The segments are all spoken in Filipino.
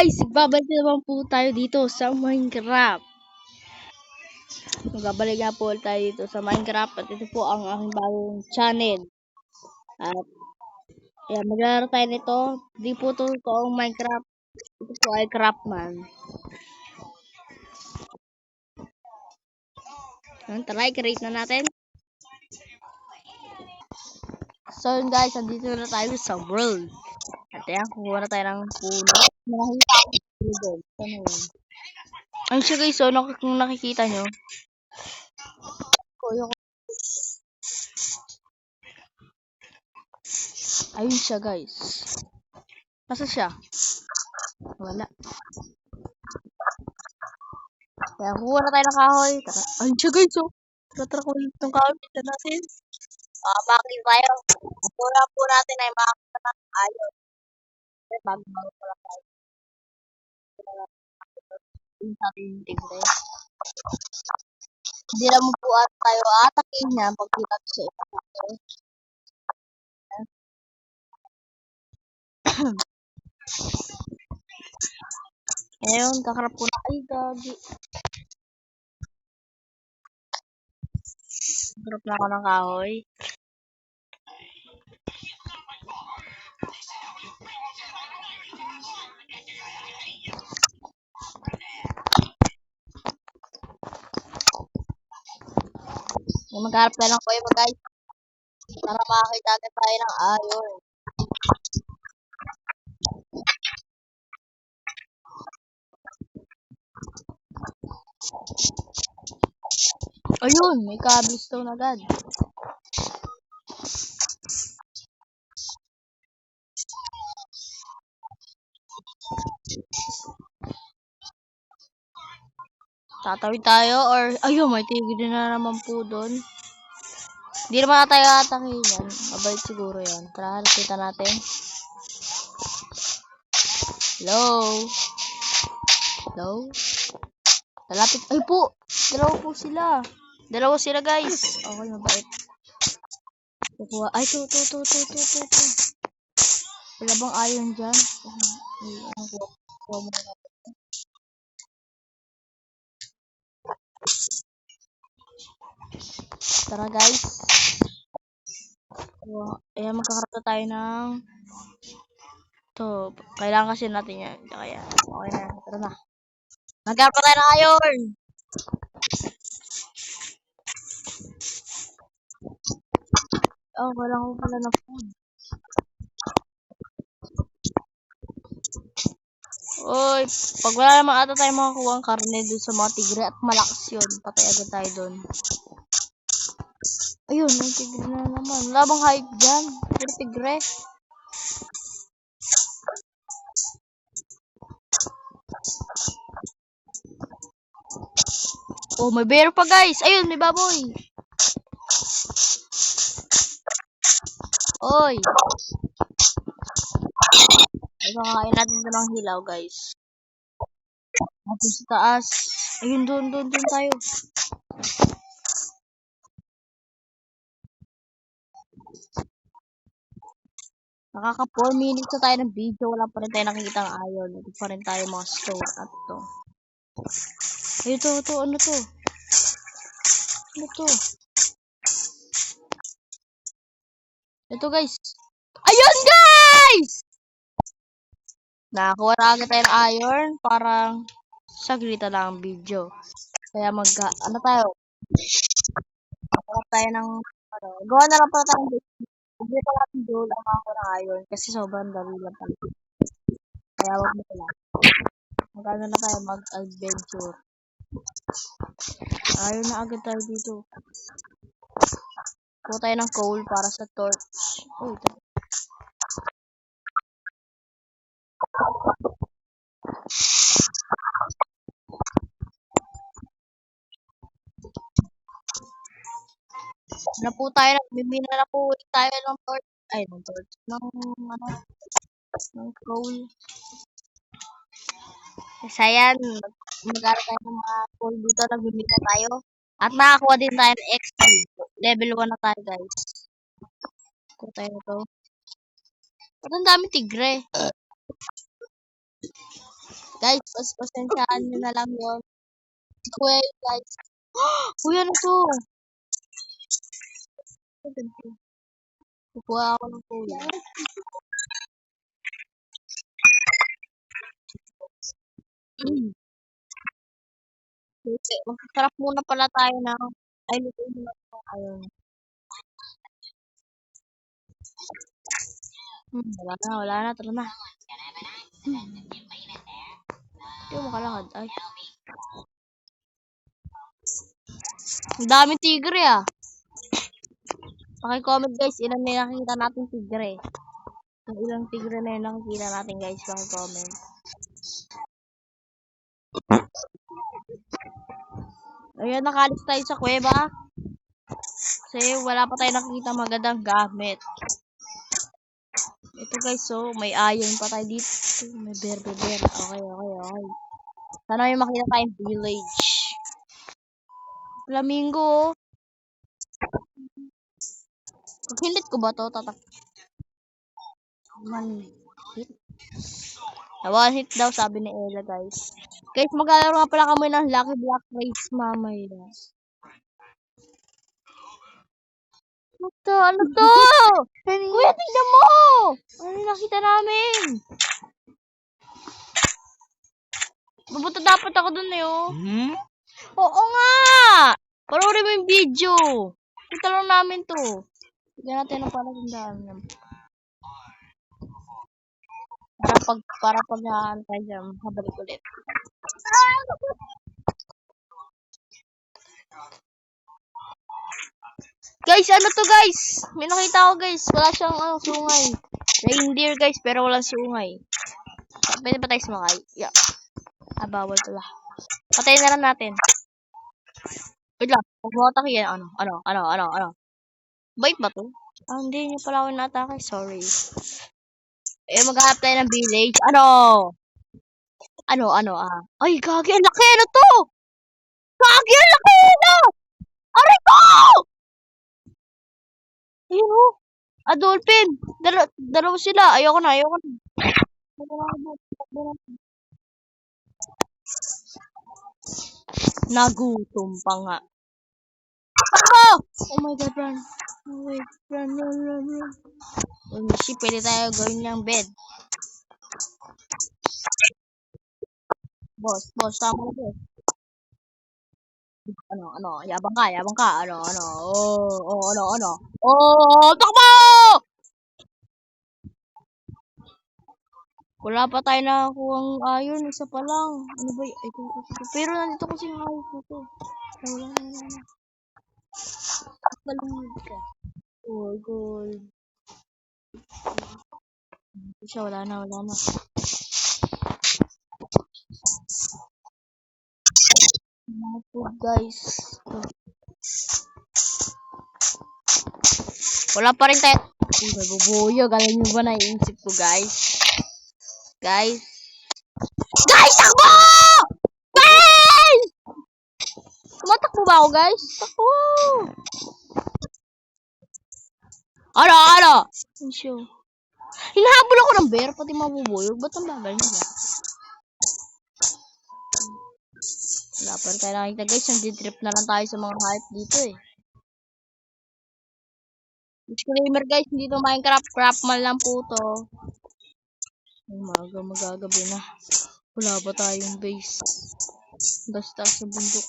guys! Babalik na naman po tayo dito sa Minecraft. Magbabalik nga po tayo dito sa Minecraft at ito po ang aking bagong channel. At yan, maglalaro tayo nito. Di po ito toong Minecraft. Ito po ay Craftman. Tara, i-create na natin. So yun guys, andito na tayo sa world. At yan, kukuha na tayo ng puno. Ayun siya guys, so kung nakikita nyo. Ayun siya guys. Nasa siya? Wala. Kaya kuha na tayo ng kahoy. Tara. Ayun siya guys, oh. Tara ko itong kahoy. Ito natin. Bakit tayo? Kuha po natin ay makakita ng ayos. Bago pa lang tayo. Yung sa ating tigre. Hindi naman po tayo atakin niya pag pinag siya. Ngayon, kakarap po na. Ay, gagi. Kakarap na ako ng kahoy. Magharap na lang kayo guys. Para makakita agad tayo ng iron. Ayun, may cobblestone agad. Tatawid tayo or ayun, may tigil na naman po doon. Hindi naman tayo atakin yan. Mabait siguro yan. Tara, kita natin. Hello? Hello? Lalapit. Ay po! Dalawa po sila. Dalawa sila guys. Okay, mabait. Kukuha. Ay, to. Wala bang iron dyan? Kuha mo na. Tara guys. Ayan, magkakarap na tayo ng to. Kailangan kasi natin yan. Kaya, okay na. Tara na. Magkakarap tayo ng iron! Kailangan ko pala ng food. Oy, pag wala naman ata tayo makakuha ang karne doon sa mga tigre at malakas yun. Patay agad tayo doon. Ayun, may tigre na naman. Wala bang hype dyan? Puro tigre. Oh, may bear pa guys. Ayun, may baboy. Oy. Ay, kakain natin ito ng hilaw guys. Natin sa taas. Ayun, doon tayo. Nakaka 4 minutes na tayo ng video. Wala pa rin tayo nakikita ng iron. Ito pa rin tayo mga stone at ito. Ay, ito. Ano to? Ano to? Ito guys. Ayun guys! Nakakuha na agad tayo ng iron. Parang sagrita lang ang video. Kaya ano tayo? Magkakalap tayo ng gawa na lang pala tayo ng hindi pa natin goal ang ako ng iron kasi sobrang dali lang pala. Kaya wag mo lang. Magkano na tayo mag-adventure. Iron na agad tayo dito. Kuha tayo ng coal para sa torch. Oh, ito. Na po tayo, bibina na po ulit tayo ng torch. Ay, ng torch. Ng coal. Kasi yan, mag-aaral tayo ng mga coal dito, nagbibina tayo. At nakakuha din tayo ng XP. Level 1 na tayo guys. Kuha tayo ito. Ba't ang dami tigre? Guys, pasensyaan nyo na lang yun. Kuya yun, guys. Kuya na to. Kukuha ako ng kuya. Magkasarap muna pala tayo na. Ay, luto muna tayo. Ayun. Wala na. Tara na. Hindi mo makalakad. Ay. Ang daming tigre ah. Paki-comment guys, ilan na nakikita natin tigre. Kung ilang tigre na yung nakikita natin guys, paki-comment. Ayan, nakalis tayo sa kuweba. Kasi wala pa tayo nakikita magandang gamit. Ito guys, so may iron pa tayo dito. May bear. Okay. Sana may makita tayong village. Flamingo. Pag-hit ko ba to? Tatak. Man hit. One hit daw sabi ni Ella guys. Guys, maglalaro nga pala kami ng Lucky Block Race mamaya. Ano to? Kuya, tingnan mo! Ano nakita namin? Mabuto dapat ako dun eh, oh. Oo nga! Panoorin mo yung video. Kita lang namin to. Tignan natin ang palatandaan naman. Para pag tayo dyan, habalik ulit. Guys, ano to guys? May nakita ako guys. Wala siyang sungay. Reindeer guys, pero walang sungay. Pwede ba tayo sumakay? Yeah. Bawal pala. Patayin na lang natin. Wait lang. Huwag mo atake yan. Ano? Bait ba to? Hindi niya pala ako na-atake. Sorry. Maghanap tayo ng village. Ay, gagi. Ang laki. Ano to? Gagi, ang laki. Aray ko! Ayun o. Dolphin. Dalawa sila. Ayoko na. Nagutom pa nga. Oh my god, run. Oh wait, run. Pwede tayo gawin ng bed. Boss, tama na boss. Yabang ka. Takbo! Wala pa tayo nakakuhang iron, isa pa lang. Ano ba ito? Pero nandito kasi yung iron ko to. Wala na. Palungod ka. Oh, gold. Siya, wala na. Food guys. Wala pa rin tayo. Nagbubuyo. Galing nyo ba naiisip ko guys? Guys, takbo! Guys! Tumatakbo ba ako guys? Takbo! Ano? Show. Hinahabol ako ng bear, pati mabubuyog. Ba't ang bagal nila? Wala pa rin tayo nakita guys. Nandidrip na lang tayo sa mga hype dito eh. Disclaimer guys, hindi to Minecraft. Craftman lang po to. Magagabi na. Wala ba tayong base? Basta sa bundok.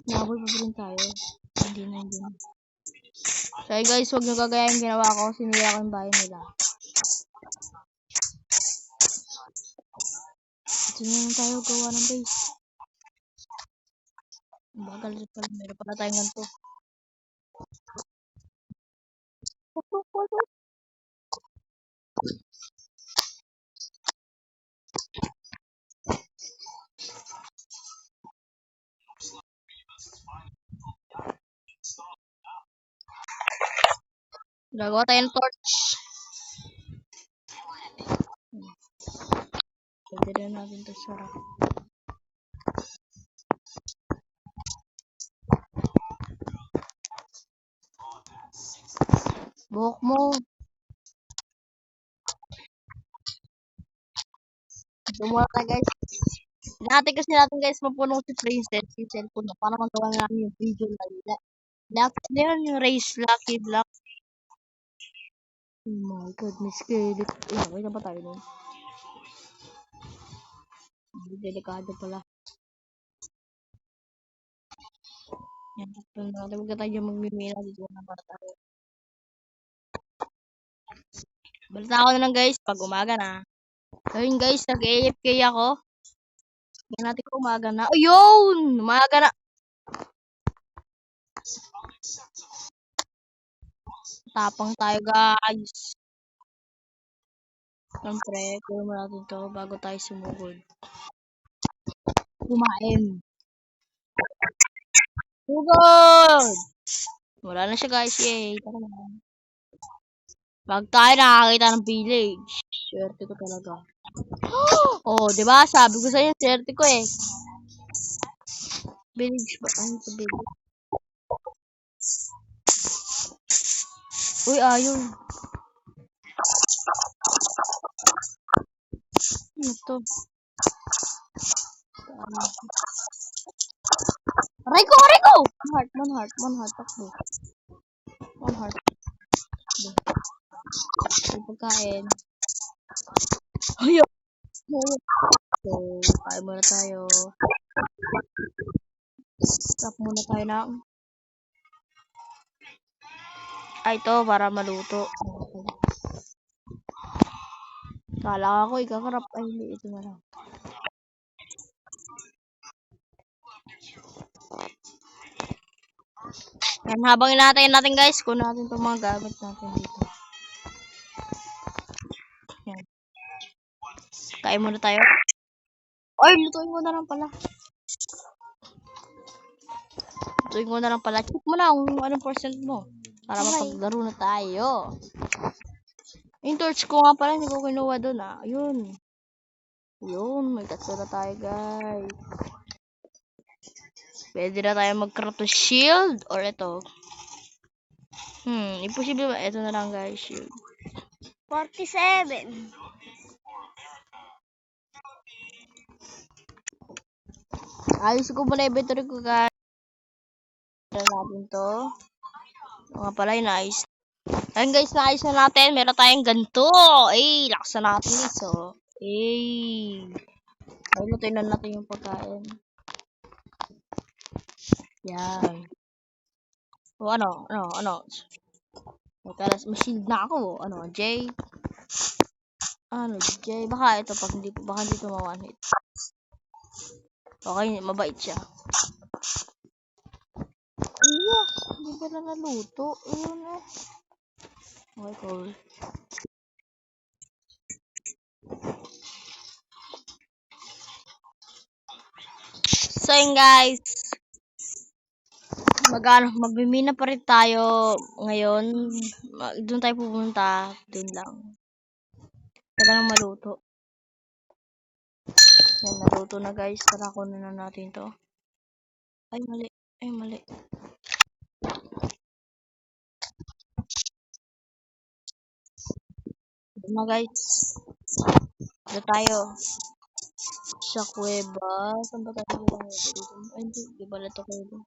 Naboy pa rin tayo. Hindi na. So guys, huwag nyo gagayahin ginawa ko. Sinira ko yung bahay nila. Ito na lang tayo gawa ng base. Bagal pala. Meron pala tayong ganito. Gagawa tayo ng torch. Pwede rin natin ito sarap. Buhok mo. Tumula tayo guys. Dati kasi natin guys mapunong si Princess, yung cellphone na para magawa na namin yung video na nila. Lucky na yun, yung race lucky block. Oh my goodness, kilit. Okay na ba tayo nun? Delikado pala. Yan, huwag na tayo magmimina dito na para tayo. Balita ako na lang guys, pag umaga na. So yun guys, nag-AFK ako. Tingnan natin kung umaga na. Ayun! Umaga na. Tapang tayo guys. Siyempre, kunin mo natin to bago tayo sumugod. Kumain. Sugod! Wala na siya guys, yay. Tara na. Pag tayo nakakita ng village. Swerte ko talaga. Oh, di ba? Sabi ko sa'yo, swerte ko eh. Village ba? Ano sa village? Uy, ayun. Ano to? Rico! Rico! One heart. Takbo. One heart. May pagkain. Ayun. So, kain muna tayo. Stop muna tayo ng... Ay, ito, para maluto. Kala ko, ikakarap. Ay, hindi. Ito na lang. Yan, habang inaantay natin guys, kunin natin itong mga gamit natin dito. Yan. Kain muna tayo. Ay, lutuin ko na lang pala. Check mo na kung anong percent mo. Para mapaglaro na tayo. Yung torch ko nga pala, hindi ko kinuha doon ah. Ayun. Yun, may tatlo na tayo guys. Pwede na tayo mag-craft ng shield or ito. Imposible ba? Ito na lang guys, shield. 47. Ayos ko muna inventory ko guys. Natin to. Mga pala yung nice. Ayun guys, naayos na natin. Meron tayong ganito. Eh, laksa natin guys. So, ayun, lutuin na natin yung pagkain. Yan. O ano. Pero may shield na ako. Ano, J? Ano, J? Baka ito, baka hindi ito ma-one hit. Okay, mabait siya. Iya, hindi ba na naluto? Ayun eh. Okay, cool. So yun guys. Magmimina pa rin tayo ngayon. Doon tayo pupunta. Doon lang. Tara lang maluto. Yan, naluto na guys. Tara, kunin na natin to. Ay, mali. Doon na guys. Doon tayo. Sa kuweba. Saan ba tayo dito? Ay, hindi. Di ba ito kuweba?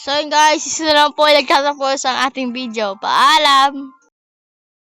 So yun guys, isa na lang po nagtatapos ang ating video. Paalam!